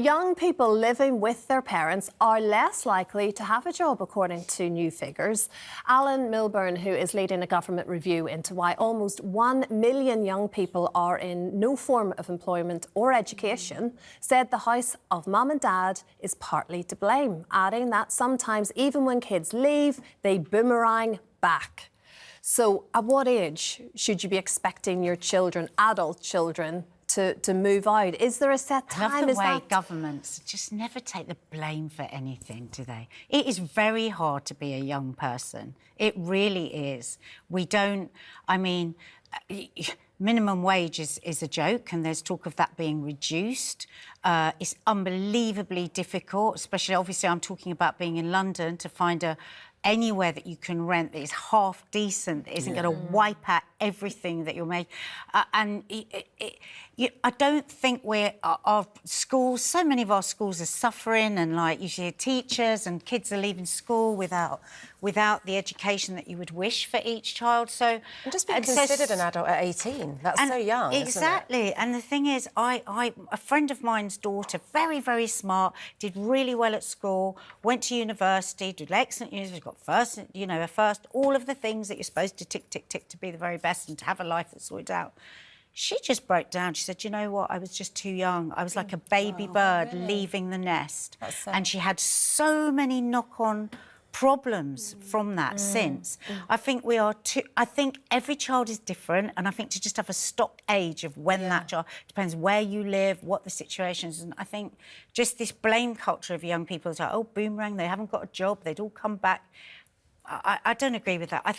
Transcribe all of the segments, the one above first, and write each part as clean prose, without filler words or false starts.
young people living with their parents are less likely to have a job, according to new figures. Alan Milburn, who is leading a government review into why almost 1 million young people are in no form of employment or education, said the house of mum and dad is partly to blame, adding that sometimes even when kids leave, they boomerang back. So at what age should you be expecting your children, adult children, to move out? Is there a set time? I love the way governments just never take the blame for anything, do they? It is very hard to be a young person. It really is. We don't... I mean, minimum wage is a joke, and there's talk of that being reduced. It's unbelievably difficult, especially, obviously, I'm talking about being in London, to find anywhere that you can rent that is half decent, that isn't going to wipe out everything that you're making. I don't think our schools, so many of our schools are suffering, and like you see teachers and kids are leaving school without the education that you would wish for each child. So and just being considered an adult at 18, that's so young. Exactly. Isn't it? And the thing is, a friend of mine's daughter, very, very smart, did really well at school, went to university, did excellent university, got first, a first, all of the things that you're supposed to tick, tick, tick to be the very best and to have a life that's sorted out. She just broke down. She said, you know what, I was just too young. I was like a baby bird leaving the nest. And she had so many knock-on problems from that since. I think I think every child is different, and I think to just have a stock age of when that child depends where you live, what the situation is. And I think just this blame culture of young people is like, oh, boomerang, they haven't got a job, they'd all come back. I don't agree with that. I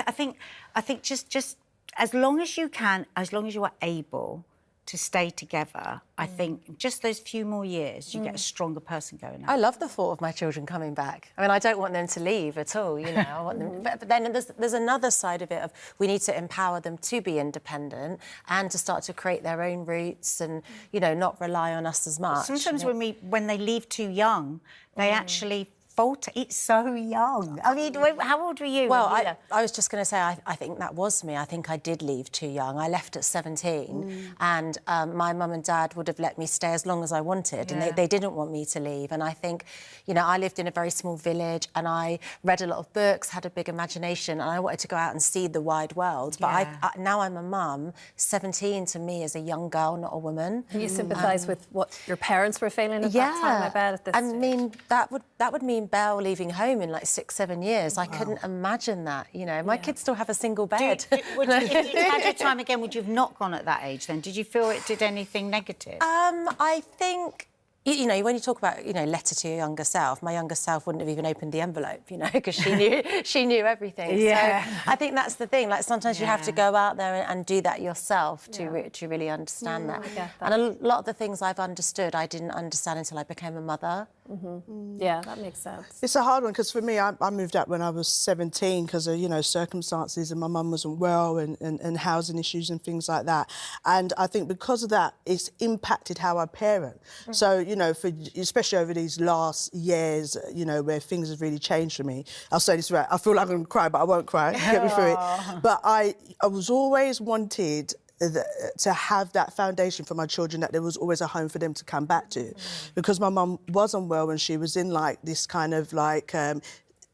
think just as long as you can, as long as you are able to stay together, I think just those few more years, you get a stronger person going out. I love the thought of my children coming back. I mean, I don't want them to leave at all, I want them... But then there's another side of it of we need to empower them to be independent and to start to create their own roots and, not rely on us as much. Sometimes when they leave too young, they actually... It's so young. I mean, how old were you? Well, I was just going to say, I think that was me. I think I did leave too young. I left at 17 and my mum and dad would have let me stay as long as I wanted and they didn't want me to leave. And I think, I lived in a very small village and I read a lot of books, had a big imagination, and I wanted to go out and see the wide world. But now I'm a mum. 17 to me is a young girl, not a woman. Can you sympathise with what your parents were feeling at that time, I bet, at this stage? mean, that would mean Belle leaving home in like 6-7 years. I couldn't imagine that, My kids still have a single bed. If you had your time again, would you have not gone at that age then? Did you feel it did anything negative? I think... when you talk about, letter to your younger self, my younger self wouldn't have even opened the envelope, because she knew everything. So I think that's the thing. Like, sometimes you have to go out there and do that yourself to really understand that. And a lot of the things I've understood, I didn't understand until I became a mother. Yeah, that makes sense. It's a hard one, because for me, I moved out when I was 17 because of, circumstances, and my mum wasn't well and housing issues and things like that. And I think because of that, it's impacted how I parent. So, especially over these last years, where things have really changed for me. I'll say this right, I feel like I'm going to cry, but I won't cry. Get me through it. But I was always wanted to have that foundation for my children, that there was always a home for them to come back to. Because my mum was unwell and she was in, like, this kind of, like...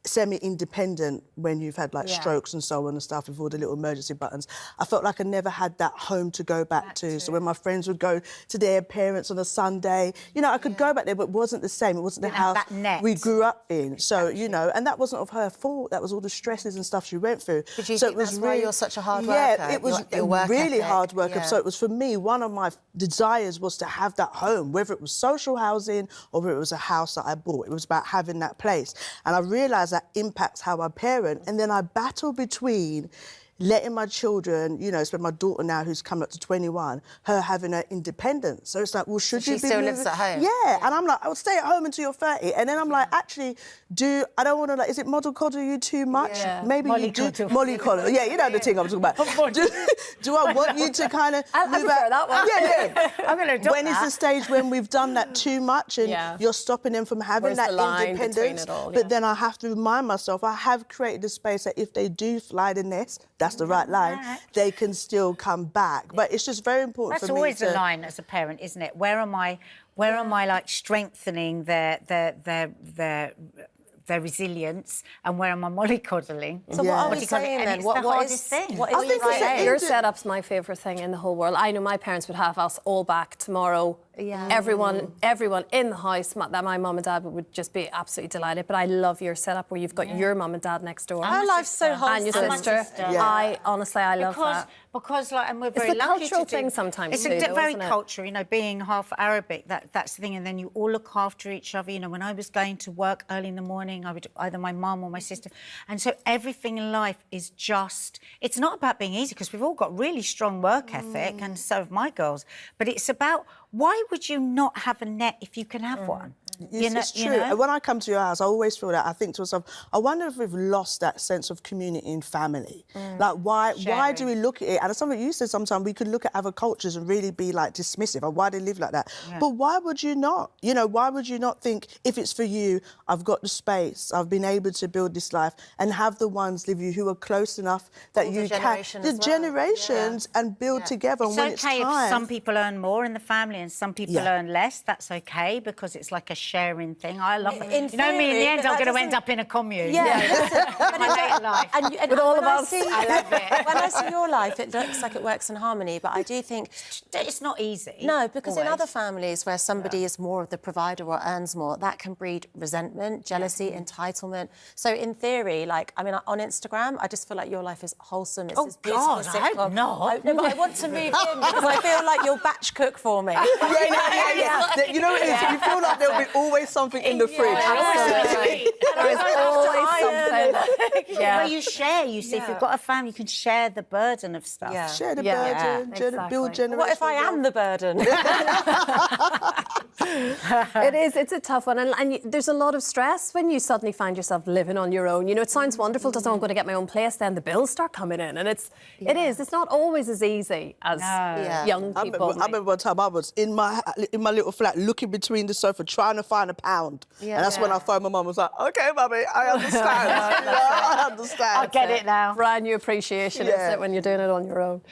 semi-independent when you've had like strokes and so on and stuff with all the little emergency buttons. I felt like I never had that home to go back to. So when my friends would go to their parents on a Sunday, I could go back there, but it wasn't the same. It wasn't the house we grew up in. So, and that wasn't of her fault. That was all the stresses and stuff she went through. But you think that's why you're such a hard worker? Yeah, it was really hard work. So it was, for me, one of my desires was to have that home, whether it was social housing or whether it was a house that I bought. It was about having that place. And I realised that impacts how I parent, and then I battle between letting my children, especially my daughter now, who's come up to 21, her having her independence. So it's like, well, should you be She still moving? lives at home? Yeah, and I'm like, I'll stay at home until you're 30. And then I'm like, actually, I don't want to, like, is it model coddle you too much? Maybe you do. Molly coddle. Yeah, you know the thing I'm talking about. Do I want you to kind of move out? That one. Yeah. I'm going to adopt When is the stage when we've done that too much and you're stopping them from having that independence? But then I have to remind myself, I have created a space that if they do fly the nest, that's the right line, they can still come back. But it's just very important for me to... That's always the line as a parent, isn't it? Where am I Where am I like strengthening their resilience, and where am I mollycoddling? So what are we saying then? What is Your setup's my favourite thing in the whole world. I know my parents would have us all back tomorrow. Yeah. Everyone in the house, my mum and dad would just be absolutely delighted. But I love your setup where you've got your mum and dad next door. Our life's so wholesome. And your sister. I honestly, I love that. Because like, and we're very it's the lucky cultural to do, thing sometimes. It's too, a though, very isn't it? cultural, you know, being half Arabic. That's the thing, and then you all look after each other. You know, when I was going to work early in the morning, I would either my mum or my sister, and so everything in life is just. It's not about being easy because we've all got really strong work ethic, and so have my girls. But it's about why would you not have a net if you can have one? It's true. And when I come to your house, I always feel that. I think to myself, I wonder if we've lost that sense of community and family. Like, why do we look at it? And it's something you said sometimes, we could look at other cultures and really be, like, dismissive of why they live like that. Yeah. But why would you not? You know, why would you not think, if it's for you, I've got the space, I've been able to build this life, and have the ones live you who are close enough that you can... The generations and build together. It's when okay if some people earn more in the family and some people earn less. That's okay, because it's like a sharing thing. I love it. You know me, in the end, I'm going to end up in a commune. Yeah. But my later life. And with all of us. I love it. When I see your life, it looks like it works in harmony, but I do think... It's not easy. No, because in other families where somebody is more of the provider or earns more, that can breed resentment, jealousy, entitlement. So in theory, like, I mean, on Instagram, I just feel like your life is wholesome. It's this beautiful God, I hope not. No, but I want to move in because I feel like you'll batch cook for me. You know what it is? You feel like there'll be always something in the fridge. Absolutely. There is always something. Where you share, you see, if you've got a family, you can share the burden of stuff. Yeah. Share the burden, build generational. What if I am the burden? It's a tough one, and there's a lot of stress when you suddenly find yourself living on your own. You know, it sounds wonderful to say, I'm going to get my own place, then the bills start coming in, and it's not always as easy as young people. I remember one time I was in my little flat looking between the sofa trying to find a pound. And that's when I phoned my mum, was like, OK, mummy, I understand. I understand. I get it now. Brand new appreciation, isn't it, when you're doing it on your own.